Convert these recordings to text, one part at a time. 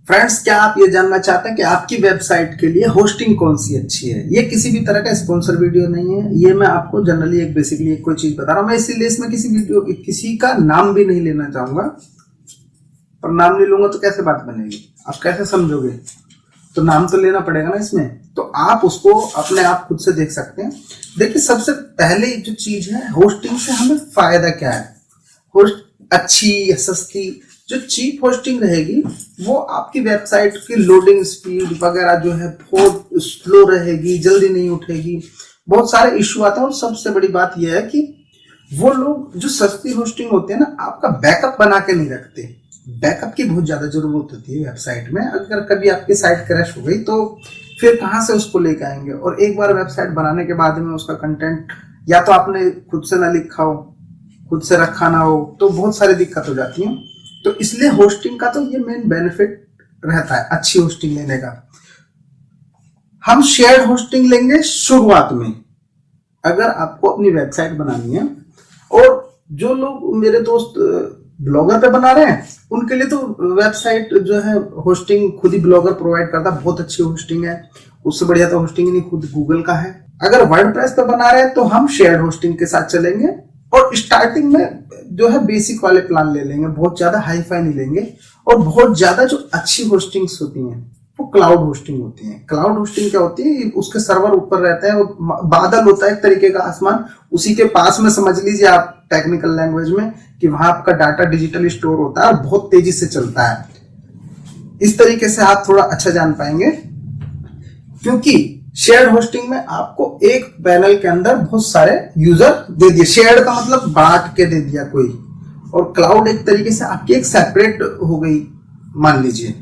Friends, क्या आप ये जानना चाहते हैं कि आपकी वेबसाइट के लिए होस्टिंग कौन सी अच्छी है? ये किसी भी तरह का स्पॉन्सर वीडियो नहीं है। ये मैं आपको जनरली एक बेसिकली एक कोई चीज बता रहा हूं। मैं इसीलिए इसमें किसी का नाम भी नहीं लेना चाहूंगा। पर नाम नहीं लूंगा तो कैसे बात बनेगी? आप कैसे समझोगे? तो नाम तो लेना पड़ेगा ना इसमें। तो आप उसको अपने आप खुद से देख सकते हैं। देखिए, सबसे पहले जो चीज है, होस्टिंग से हमें फायदा क्या है? होस्ट अच्छी या सस्ती, जो चीप होस्टिंग रहेगी वो आपकी वेबसाइट की लोडिंग स्पीड वगैरह जो है बहुत स्लो रहेगी, जल्दी नहीं उठेगी, बहुत सारे इश्यू आते हैं। और सबसे बड़ी बात यह है कि वो लोग जो सस्ती होस्टिंग होते हैं ना, आपका बैकअप बना के नहीं रखते। बैकअप की बहुत ज्यादा जरूरत होती है वेबसाइट में। अगर कभी आपकी साइट क्रैश हो गई तो फिर कहां से उसको लेके आएंगे? और एक बार वेबसाइट बनाने के बाद में उसका कंटेंट या तो आपने खुद से ना लिखा हो, खुद से रखा ना हो, तो बहुत सारी दिक्कत हो जाती है। तो इसलिए होस्टिंग का तो ये मेन बेनिफिट रहता है, अच्छी होस्टिंग लेने का। हम शेयर्ड होस्टिंग लेंगे शुरुआत में, अगर आपको अपनी वेबसाइट बनानी है। और जो लोग मेरे दोस्त ब्लॉगर पे बना रहे हैं, उनके लिए तो वेबसाइट जो है होस्टिंग खुद ही ब्लॉगर प्रोवाइड करता है, बहुत अच्छी होस्टिंग है। उससे बढ़िया तो होस्टिंग ही नहीं, खुद गूगल का है। अगर वर्डप्रेस पे बना रहे हैं तो हम शेयर्ड होस्टिंग के साथ चलेंगे और स्टार्टिंग में जो है बेसिक वाले प्लान ले लेंगे, बहुत ज्यादा हाई फाई नहीं लेंगे। और बहुत ज्यादा जो अच्छी होस्टिंग्स होती हैं वो क्लाउड होस्टिंग होती है। क्लाउड होस्टिंग क्या होती है? उसके सर्वर ऊपर रहते हैं, वो बादल होता है एक तरीके का, आसमान, उसी के पास में समझ लीजिए आप टेक्निकल लैंग्वेज में कि वहां आपका डाटा डिजिटली स्टोर होता है और बहुत तेजी से चलता है। इस तरीके से आप थोड़ा अच्छा जान पाएंगे, क्योंकि शेयर्ड होस्टिंग में आपको एक पैनल के अंदर बहुत सारे यूजर दे दिए। शेयर्ड का मतलब बांट के दे दिया कोई, और क्लाउड एक तरीके से आपकी एक सेपरेट हो गई, मान लीजिए।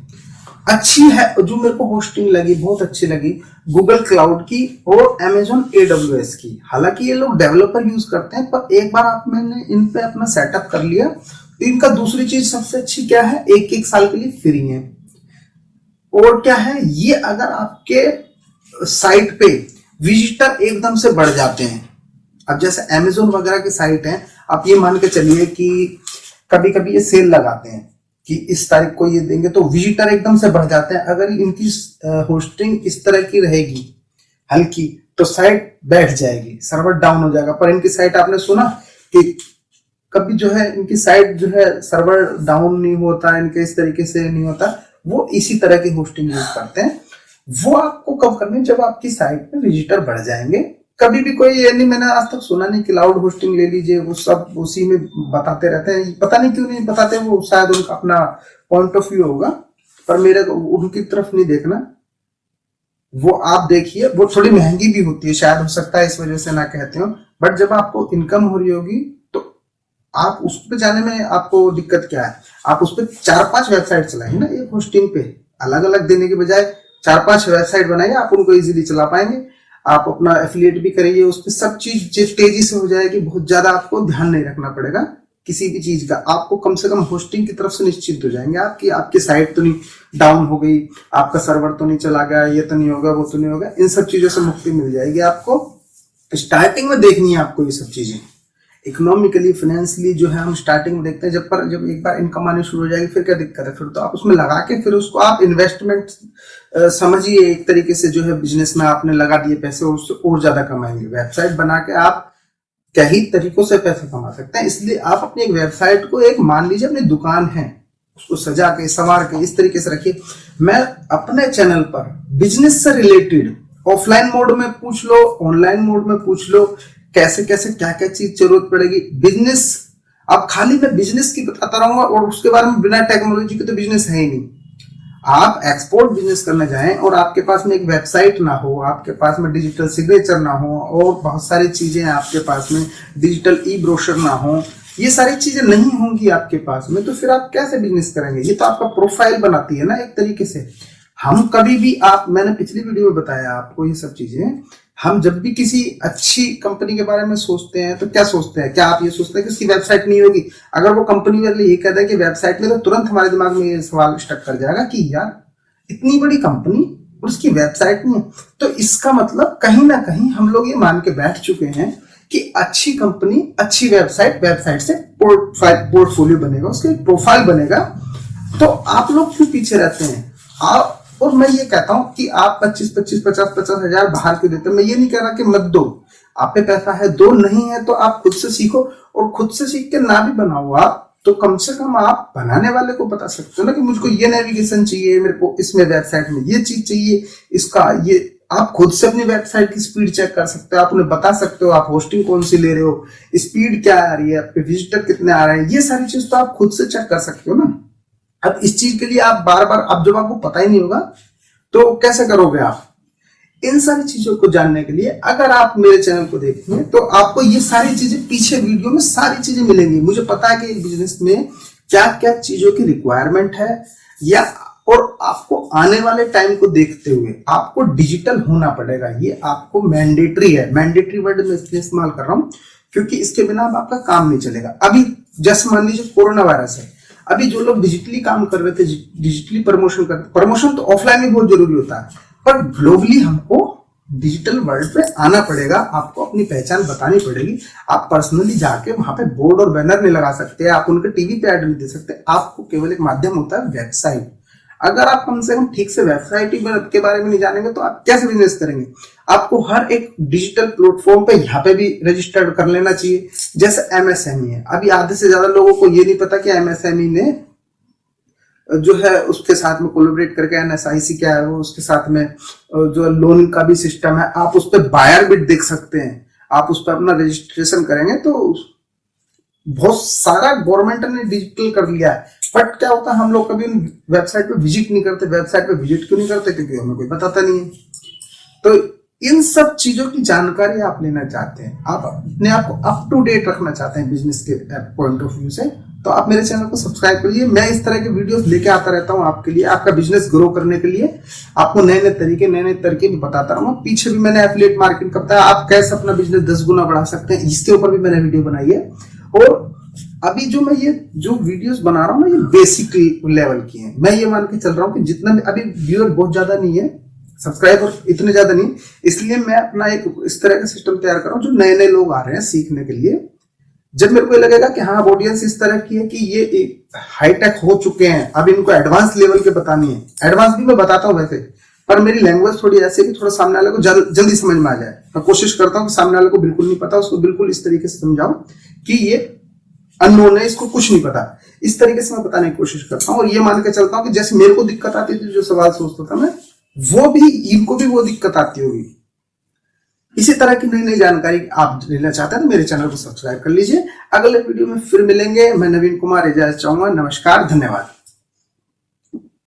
अच्छी है जो मेरे को होस्टिंग लगी, बहुत अच्छी लगी, गूगल क्लाउड की और Amazon AWS की। हालांकि ये लोग डेवलपर यूज करते हैं, पर एक बार मैंने इन पे अपना सेटअप कर लिया तो इनका दूसरी चीज सबसे अच्छी क्या है, एक साल के लिए फ्री है। और क्या है ये, अगर आपके साइट पे विजिटर एकदम से बढ़ जाते हैं, अब जैसे Amazon वगैरह की साइट है, आप ये मान के चलिए कि कभी कभी ये सेल लगाते हैं कि इस तारीख को ये देंगे, तो विजिटर एकदम से बढ़ जाते हैं। अगर इनकी होस्टिंग इस तरह की रहेगी हल्की, तो साइट बैठ जाएगी, सर्वर डाउन हो जाएगा। पर इनकी साइट आपने सुना कि कभी जो है इनकी साइट जो है सर्वर डाउन नहीं होता, इनके इस तरीके से नहीं होता। वो इसी तरह की होस्टिंग यूज करते हैं। वो आपको कब करनी है? जब आपकी साइट पे विजिटर बढ़ जाएंगे। कभी भी कोई ये नहीं, मैंने आज तक सुना नहीं क्लाउड होस्टिंग ले लीजिए, वो सब उसी में बताते रहते हैं। पता नहीं क्यों नहीं बताते, वो शायद उनका अपना पॉइंट ऑफ व्यू होगा, पर मेरे उनकी तरफ नहीं देखना। वो आप देखिए, वो थोड़ी महंगी भी होती है, शायद हो सकता है इस वजह से ना कहते हो। बट जब आपको इनकम हो रही होगी तो आप उस पर जाने में आपको दिक्कत क्या है? आप उस पर 4-5 वेबसाइट चलाएंगे ना एक होस्टिंग पे, अलग अलग देने के बजाय 4-5 वेबसाइट बनाइए, आप उनको इजीली चला पाएंगे। आप अपना एफिलिएट भी करिए, उस पर सब चीज तेजी से हो जाएगी। बहुत ज्यादा आपको ध्यान नहीं रखना पड़ेगा किसी भी चीज का। आपको कम से कम होस्टिंग की तरफ से निश्चित हो जाएंगे आपकी आपकी साइट तो नहीं डाउन हो गई, आपका सर्वर तो नहीं चला गया, ये तो नहीं होगा, वो तो नहीं होगा। इन सब चीजों से मुक्ति मिल जाएगी आपको। स्टार्टिंग में देखनी है आपको ये सब चीजें, इकोनॉमिकली फाइनेंशियली जो है हम स्टार्टिंग में देखते हैं। जब एक बार इनकम आनी शुरू हो जाएगी फिर क्या दिक्कत है? फिर तो आप उसमें लगा के फिर उसको आप इन्वेस्टमेंट समझिए, एक तरीके से जो है बिजनेस में आपने लगा दिए पैसे, उससे और ज्यादा कमाएंगे। वेबसाइट बना के आप कई तरीकों से पैसे कमा सकते हैं। इसलिए आप अपनी एक वेबसाइट को एक मान लीजिए अपनी दुकान है, उसको सजा के संवार के इस तरीके से रखिए। मैं अपने चैनल पर बिजनेस से रिलेटेड ऑफलाइन मोड में पूछ लो, ऑनलाइन मोड में पूछ लो, कैसे कैसे क्या क्या चीज जरूरत पड़ेगी। बिजनेस, अब खाली मैं बिजनेस की बताता रहूंगा और उसके बारे में, बिना टेक्नोलॉजी के तो बिजनेस है ही नहीं। आप एक्सपोर्ट बिजनेस करने जाएं और आपके पास में एक वेबसाइट ना हो, आपके पास में डिजिटल सिग्नेचर ना हो, और बहुत सारी चीजें आपके पास में, डिजिटल ई ब्रोशर ना हो, ये सारी चीजें नहीं होंगी आपके पास में, तो फिर आप कैसे बिजनेस करेंगे? ये तो आपका प्रोफाइल बनाती है ना एक तरीके से। हम कभी भी, आप, मैंने पिछली वीडियो में बताया आपको ये सब चीजें, हम जब भी किसी अच्छी कंपनी के बारे में सोचते हैं तो क्या सोचते हैं? क्या आप ये सोचते हैं कि उसकी वेबसाइट नहीं होगी? अगर वो कंपनी वाले ये कहते हैं कि वेबसाइट नहीं, तो तुरंत हमारे दिमाग में ये सवाल स्टक कर जाएगा कि यार इतनी बड़ी कंपनी और उसकी वेबसाइट नहीं है। तो इसका मतलब कहीं ना कहीं हम लोग ये मान के बैठ चुके हैं कि अच्छी कंपनी, अच्छी वेबसाइट, वेबसाइट से पोर्टफोलियो बनेगा, उसका एक प्रोफाइल बनेगा। तो आप लोग क्यों पीछे रहते हैं? आप, और मैं ये कहता हूं कि आप 25-25, 50-50 हजार बाहर क्यों देते हो, मैं ये नहीं कह रहा कि मत दो, आप पे पैसा है दो, नहीं है तो आप खुद से सीखो, और खुद से सीख के ना भी बनाओ आप तो कम से कम आप बनाने वाले को बता सकते हो ना कि मुझको ये नेविगेशन चाहिए, मेरे को इसमें वेबसाइट में ये चीज चाहिए, इसका ये, आप खुद से अपनी वेबसाइट की स्पीड चेक कर सकते हो, आप उन्हें बता सकते हो आप होस्टिंग कौन सी ले रहे हो, स्पीड क्या आ रही है, आपके विजिटर कितने आ रहे हैं, ये सारी चीज तो आप खुद से चेक कर सकते हो ना। अब इस चीज के लिए आप बार बार, अब जब आपको पता ही नहीं होगा तो कैसे करोगे आप। इन सारी चीजों को जानने के लिए अगर आप मेरे चैनल को देखेंगे तो आपको ये सारी चीजें पीछे वीडियो में सारी चीजें मिलेंगी। मुझे पता है कि बिजनेस में क्या क्या चीजों की रिक्वायरमेंट है, या और आपको आने वाले टाइम को देखते हुए आपको डिजिटल होना पड़ेगा, ये आपको मैंडेटरी है। मैंडेटरी वर्ड में इसलिए इस्तेमाल कर रहा हूं क्योंकि इसके बिना अब आपका काम नहीं चलेगा। अभी जैसे मान लीजिए कोरोना वायरस है, अभी जो लोग डिजिटली काम कर रहे थे, डिजिटली प्रमोशन कर, प्रमोशन तो ऑफलाइन भी बहुत जरूरी होता है, पर ग्लोबली हमको डिजिटल वर्ल्ड पे आना पड़ेगा, आपको अपनी पहचान बतानी पड़ेगी। आप पर्सनली जाके वहां पे बोर्ड और बैनर नहीं लगा सकते, आप उनके टीवी पे ऐड नहीं दे सकते, आपको केवल एक माध्यम होता है वेबसाइट। अगर आप कम से कम ठीक से वेबसाइट के बारे में नहीं जानेंगे तो आप कैसे बिजनेस करेंगे। आपको हर एक डिजिटल प्लेटफॉर्म पे यहाँ पे भी रजिस्टर्ड कर लेना चाहिए, जैसे एमएसएमई है। अभी आधे से ज्यादा लोगों को ये नहीं पता कि एमएसएमई ने जो है उसके साथ में कोलैबोरेट करके एनएसआईसी क्या है वो, उसके साथ में जो लोन का भी सिस्टम है, आप उस पर बायर बिड देख सकते हैं। आप उस पर अपना रजिस्ट्रेशन करेंगे तो बहुत सारा गवर्नमेंट ने डिजिटल कर लिया है। बट क्या होता है, हम लोग कभी वेबसाइट पे विजिट नहीं करते। वेबसाइट पे विजिट क्यों नहीं करते? क्योंकि हमें कोई बताता नहीं है। तो इन सब चीजों की जानकारी आप लेना चाहते हैं, आप अपने आप को अप टू डेट रखना चाहते हैं बिजनेस के पॉइंट ऑफ व्यू से, तो आप मेरे चैनल को सब्सक्राइब करिए। मैं इस तरह के वीडियोस लेके आता रहता हूं आपके लिए, आपका बिजनेस ग्रो करने के लिए। आपको नए नए तरीके, नए नए तरकीब बताता रहूंगा। पीछे भी मैंने एफिलिएट मार्केटिंग का बताया, आप कैसे अपना बिजनेस 10 गुना बढ़ा सकते हैं, इसके ऊपर भी मैंने वीडियो बनाई है। और अभी जो मैं ये जो वीडियोस बना रहा हूँ ना, ये बेसिक लेवल की है। मैं ये मान के चल रहा हूँ कि जितना अभी व्यूअर बहुत ज्यादा नहीं है, सब्सक्राइबर इतने ज्यादा नहीं, इसलिए मैं अपना एक इस तरह का सिस्टम तैयार कर रहा हूँ जो नए नए लोग आ रहे हैं सीखने के लिए। जब मेरे को लगेगा कि हाँ ऑडियंस इस तरह की है कि ये हाईटेक हो चुके हैं, अब इनको एडवांस लेवल के बतानी है। एडवांस भी मैं बताता हूँ वैसे, पर मेरी लैंग्वेज थोड़ी ऐसी है कि थोड़ा सामने वाले को जल्दी समझ में आ जाए। मैं कोशिश करता हूँ कि सामने वाले को बिल्कुल नहीं पता, उसको बिल्कुल इस तरीके से समझाऊं कि ये अननोन है, इसको कुछ नहीं पता। इस तरीके से मैं बताने की कोशिश करता हूँ, और ये मान के चलता हूँ कि जैसे मेरे को दिक्कत आती थी, जो सवाल सोचता था मैं, वो भी इनको भी वो दिक्कत आती होगी। इसी तरह की नई नई जानकारी आप लेना चाहते हैं तो मेरे चैनल को सब्सक्राइब कर लीजिए। अगले वीडियो में फिर मिलेंगे। मैं नवीन कुमार इजाजत चाहूंगा। नमस्कार, धन्यवाद।